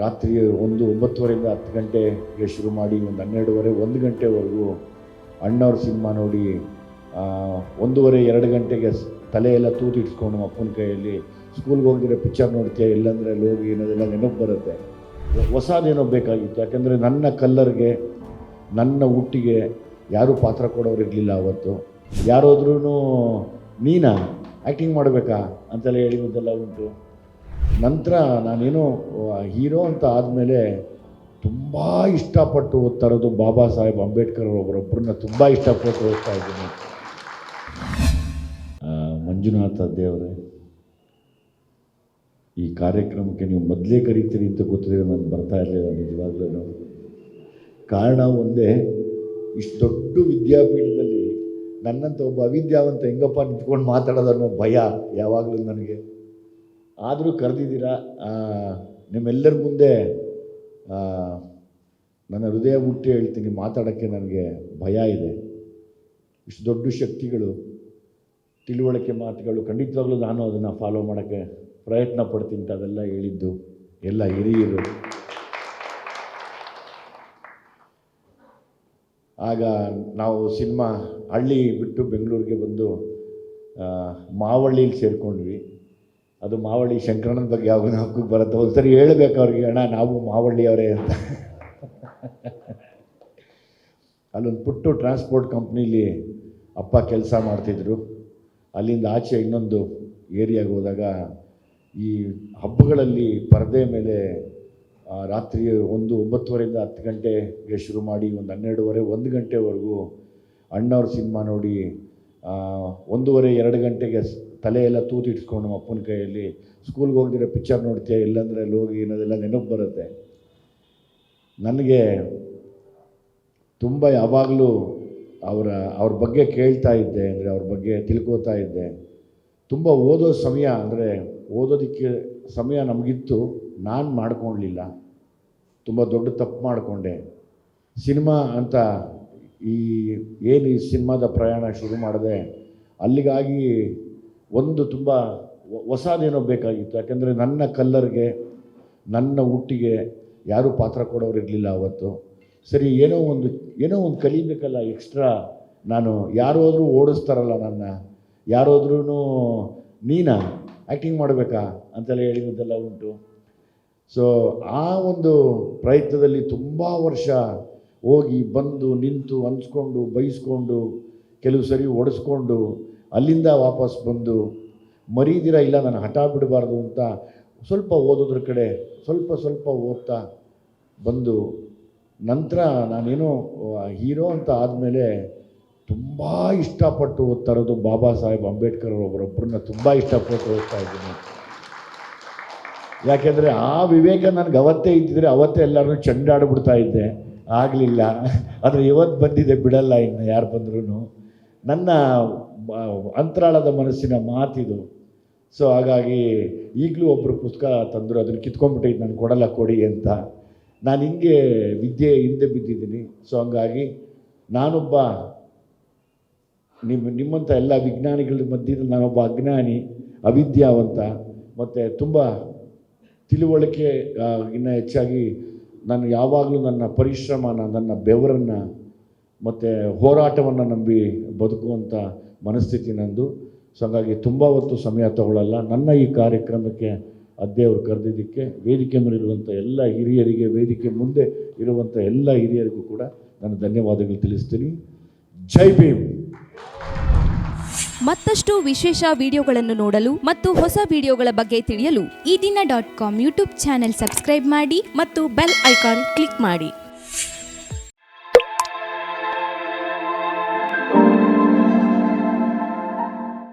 ರಾತ್ರಿ 9:30 10 ಗಂಟೆಗೆ ಶುರು ಮಾಡಿ ಒಂದು 12:30 1 ಗಂಟೆವರೆಗೂ ಅಣ್ಣವ್ರ ಸಿನಿಮಾ ನೋಡಿ 1:30 2 ಗಂಟೆಗೆ ತಲೆ ಎಲ್ಲ ತೂತಿಟ್ಸ್ಕೊಂಡು ಅಪ್ಪನ ಕೈಯಲ್ಲಿ ಸ್ಕೂಲ್ಗೆ ಹೋಗಿದ್ರೆ ಪಿಕ್ಚರ್ ನೋಡ್ತೀಯ ಇಲ್ಲಾಂದರೆ ಅಲ್ಲಿ ಹೋಗಿ ಅನ್ನೋದೆಲ್ಲ ನೆನಪು ಬರುತ್ತೆ. ಹೊಸದೇನೋ ಬೇಕಾಗಿತ್ತು, ಯಾಕೆಂದರೆ ನನ್ನ ಕಲ್ಲರ್ಗೆ ನನ್ನ ಹುಟ್ಟಿಗೆ ಯಾರೂ ಪಾತ್ರ ಕೊಡೋರು ಇರಲಿಲ್ಲ ಅವತ್ತು. ಯಾರಾದ್ರೂ ನೀನಾ ಆ್ಯಕ್ಟಿಂಗ್ ಮಾಡಬೇಕಾ ಅಂತೆಲ್ಲ ಹೇಳಿದ್ದೆಲ್ಲ ಉಂಟು. ನಂತರ ನಾನೇನೋ ಹೀರೋ ಅಂತ ಆದಮೇಲೆ ತುಂಬ ಇಷ್ಟಪಟ್ಟು ಓದ್ತಾ ಇರೋದು ಬಾಬಾ ಸಾಹೇಬ್ ಅಂಬೇಡ್ಕರ್ ಅವರೊಬ್ಬರನ್ನ ತುಂಬ ಇಷ್ಟಪಟ್ಟು ಓದ್ತಾ ಇದ್ದೀನಿ. ಮಂಜುನಾಥ ದೇವರೇ, ಈ ಕಾರ್ಯಕ್ರಮಕ್ಕೆ ನೀವು ಮೊದಲೇ ಕರೀತೀರಿ ಅಂತ ಗೊತ್ತಿದ್ರೆ ನಾನು ಬರ್ತಾ ಇರಲಿಲ್ಲ ನಿಜವಾಗ್ಲೂ. ಕಾರಣ ಒಂದೇ, ಇಷ್ಟು ದೊಡ್ಡ ವಿದ್ಯಾಪೀಠದಲ್ಲಿ ನನ್ನಂಥ ಒಬ್ಬ ಅವಿದ್ಯಾವಂತ ಹೆಂಗಪ್ಪ ನಿಂತ್ಕೊಂಡು ಮಾತಾಡೋದನ್ನೋ ಭಯ ಯಾವಾಗಲೂ ನನಗೆ. ಆದರೂ ಕರೆದಿದ್ದೀರಾ. ನಿಮ್ಮೆಲ್ಲರ ಮುಂದೆ ನನ್ನ ಹೃದಯ ಮುಟ್ಟಿ ಹೇಳ್ತೀನಿ, ಮಾತಾಡೋಕ್ಕೆ ನನಗೆ ಭಯ ಇದೆ. ಇಷ್ಟು ದೊಡ್ಡ ಶಕ್ತಿಗಳು, ತಿಳುವಳಿಕೆ ಮಾತುಗಳು, ಖಂಡಿತವಾಗ್ಲೂ ನಾನು ಅದನ್ನು ಫಾಲೋ ಮಾಡೋಕ್ಕೆ ಪ್ರಯತ್ನ ಪಡ್ತೀನಿ ಅಂತ ಅದೆಲ್ಲ ಹೇಳಿದ್ದು ಎಲ್ಲ ಹಿರಿಯರು. ಆಗ ನಾವು ಸಿನಿಮಾ ಹಳ್ಳಿ ಬಿಟ್ಟು ಬೆಂಗಳೂರಿಗೆ ಬಂದು ಮಾವಳ್ಳಿಲಿ ಸೇರಿಕೊಂಡ್ವಿ. ಅದು ಮಾವಳ್ಳಿ ಶಂಕರಣ್ಣನ ಬಗ್ಗೆ ಯಾವಾಗ ಹಕ್ಕು ಬರುತ್ತೆ, ಒಂದ್ಸರಿ ಹೇಳಬೇಕು ಅವ್ರಿಗೆ, ಅಣ್ಣ ನಾವು ಮಾವಳ್ಳಿಯವರೇ ಅಂತ. ಅಲ್ಲೊಂದು ಪುಟ್ಟು ಟ್ರಾನ್ಸ್ಪೋರ್ಟ್ ಕಂಪ್ನೀಲಿ ಅಪ್ಪ ಕೆಲಸ ಮಾಡ್ತಿದ್ರು. ಅಲ್ಲಿಂದ ಆಚೆ ಇನ್ನೊಂದು ಏರಿಯಾಗೆ ಹೋದಾಗ ಈ ಹಬ್ಬಗಳಲ್ಲಿ ಪರದೆ ಮೇಲೆ ರಾತ್ರಿ 9:30 10 ಗಂಟೆಗೆ ಶುರು ಮಾಡಿ ಒಂದು 12:30 1 ಗಂಟೆವರೆಗೂ ಅಣ್ಣವ್ರ ಸಿನಿಮಾ ನೋಡಿ 1:30 2 ಗಂಟೆಗೆ ತಲೆ ಎಲ್ಲ ತೂತಿಟ್ಸ್ಕೊಂಡು ಅಪ್ಪನ ಕೈಯಲ್ಲಿ ಸ್ಕೂಲ್ಗೆ ಹೋಗಿದ್ರೆ ಪಿಕ್ಚರ್ ನೋಡ್ತೀಯ ಇಲ್ಲಾಂದರೆ ಅಲ್ಲಿ ಹೋಗಿ ಅನ್ನೋದೆಲ್ಲ ನೆನಪು ಬರುತ್ತೆ. ನನಗೆ ತುಂಬ ಯಾವಾಗಲೂ ಅವ್ರ ಬಗ್ಗೆ ಕೇಳ್ತಾ ಇದ್ದೆ, ಅಂದರೆ ಅವ್ರ ಬಗ್ಗೆ ತಿಳ್ಕೋತಾ ಇದ್ದೆ. ತುಂಬ ಓದೋ ಸಮಯ, ಅಂದರೆ ಓದೋದಕ್ಕೆ ಸಮಯ ನಮಗಿತ್ತು, ನಾನು ಮಾಡ್ಕೊಳ್ಲಿಲ್ಲ. ತುಂಬ ದೊಡ್ಡ ತಪ್ಪು ಮಾಡಿಕೊಂಡೆ. ಸಿನಿಮಾ ಅಂತ ಏನು ಈ ಸಿನಿಮಾದ ಪ್ರಯಾಣ ಶುರು ಮಾಡಿದೆ, ಅಲ್ಲಿಗಾಗಿ ಒಂದು ತುಂಬ ಹೊಸದೇನೋ ಬೇಕಾಗಿತ್ತು. ಯಾಕೆಂದರೆ ನನ್ನ ಕಲ್ಲರ್ಗೆ ನನ್ನ ಹುಟ್ಟಿಗೆ ಯಾರೂ ಪಾತ್ರ ಕೊಡೋರು ಇರಲಿಲ್ಲ ಅವತ್ತು. ಸರಿ, ಏನೋ ಒಂದು ಕಲಿಬೇಕಲ್ಲ ಎಕ್ಸ್ಟ್ರಾ. ನಾನು ಯಾರಾದರೂ ಓಡಿಸ್ತಾರಲ್ಲ ನನ್ನ, ಯಾರಾದ್ರೂ ನೀನಾ ಆ್ಯಕ್ಟಿಂಗ್ ಮಾಡಬೇಕಾ ಅಂತೆಲ್ಲ ಹೇಳಿದ್ದೆಲ್ಲ ಉಂಟು. ಸೊ ಆ ಒಂದು ಪ್ರಯತ್ನದಲ್ಲಿ ತುಂಬ ವರ್ಷ ಹೋಗಿ ಬಂದು ನಿಂತು ಅನ್ಸ್ಕೊಂಡು ಬೈಸ್ಕೊಂಡು ಕೆಲವು ಸರಿ ಒಡಿಸ್ಕೊಂಡು ಅಲ್ಲಿಂದ ವಾಪಸ್ ಬಂದು ಮರೀದಿರ ಇಲ್ಲ ನಾನು ಹಠ ಬಿಡಬಾರ್ದು ಅಂತ ಸ್ವಲ್ಪ ಓದೋದ್ರ ಕಡೆ ಸ್ವಲ್ಪ ಓದ್ತಾ ಬಂದು ನಂತರ ನಾನೇನೋ ಹೀರೋ ಅಂತ ಆದಮೇಲೆ ತುಂಬ ಇಷ್ಟಪಟ್ಟು ಓದ್ತಾ ಇರೋದು ಬಾಬಾ ಸಾಹೇಬ್ ಅಂಬೇಡ್ಕರ್ ಅವರೊಬ್ಬರನ್ನ ತುಂಬ ಇಷ್ಟಪಟ್ಟು ಓದ್ತಾ ಇದ್ದೀನಿ. ಯಾಕೆಂದರೆ ಆ ವಿವೇಕ ನನಗೆ ಅವತ್ತೇ ಇದ್ದಿದ್ರೆ ಅವತ್ತೇ ಎಲ್ಲರೂ ಚೆಂಡಾಡ್ಬಿಡ್ತಾ ಇದ್ದೆ, ಆಗಲಿಲ್ಲ. ಆದರೆ ಇವತ್ತು ಬಂದಿದೆ, ಬಿಡಲ್ಲ ಇನ್ನು ಯಾರು ಬಂದ್ರೂ. ನನ್ನ ಅಂತರಾಳದ ಮನಸ್ಸಿನ ಮಾತಿದು. ಸೊ ಹಾಗಾಗಿ ಈಗಲೂ ಒಬ್ಬರು ಪುಸ್ತಕ ತಂದರು, ಅದನ್ನು ಕಿತ್ಕೊಂಡ್ಬಿಟ್ಟಿದ್ದು, ನಾನು ಕೊಡಲ್ಲ ಕೊಡಿ ಅಂತ. ನಾನು ಹಿಂಗೆ ವಿದ್ಯೆ ಹಿಂದೆ ಬಿದ್ದಿದ್ದೀನಿ. ಸೊ ಹಂಗಾಗಿ ನಾನೊಬ್ಬ ನಿಮ್ಮಂಥ ಎಲ್ಲ ವಿಜ್ಞಾನಿಗಳ ಮಧ್ಯದಲ್ಲಿ ನಾನೊಬ್ಬ ಅಜ್ಞಾನಿ, ಅವಿದ್ಯಾವಂತ, ಮತ್ತು ತುಂಬ ತಿಳುವಳಿಕೆ ಇನ್ನೂ ಹೆಚ್ಚಾಗಿ ನಾನು ಯಾವಾಗಲೂ ನನ್ನ ಪರಿಶ್ರಮನ, ನನ್ನ ಬೆವರನ್ನು ಮತ್ತು ಹೋರಾಟವನ್ನು ನಂಬಿ ಬದುಕುವಂಥ ಮನಸ್ಥಿತಿ ನಂದು. ಸೊ ಹಾಗಾಗಿ ತುಂಬ ಹೊತ್ತು ಸಮಯ ತಗೊಳ್ಳಲ್ಲ. ನನ್ನ ಈ ಕಾರ್ಯಕ್ರಮಕ್ಕೆ ಅದ್ದೆಯವರು ಕರೆದಿದ್ದಕ್ಕೆ ವೇದಿಕೆ ಮೇಲಿರುವಂಥ ಎಲ್ಲ ಹಿರಿಯರಿಗೆ, ವೇದಿಕೆ ಮುಂದೆ ಇರುವಂಥ ಎಲ್ಲ ಹಿರಿಯರಿಗೂ ಕೂಡ ನಾನು ಧನ್ಯವಾದಗಳು ತಿಳಿಸ್ತೀನಿ. ಜೈ ಭೀಮ್. ಮತ್ತಷ್ಟು ವಿಶೇಷ ವಿಡಿಯೋಗಳನ್ನು ನೋಡಲು ಮತ್ತು ಹೊಸ ವಿಡಿಯೋಗಳ ಬಗ್ಗೆ ತಿಳಿಯಲು EDina.com ಯೂಟ್ಯೂಬ್ ಚಾನೆಲ್ ಸಬ್ಸ್ಕ್ರೈಬ್ ಮಾಡಿ ಮತ್ತು ಬೆಲ್ ಐಕಾನ್ ಕ್ಲಿಕ್ ಮಾಡಿ.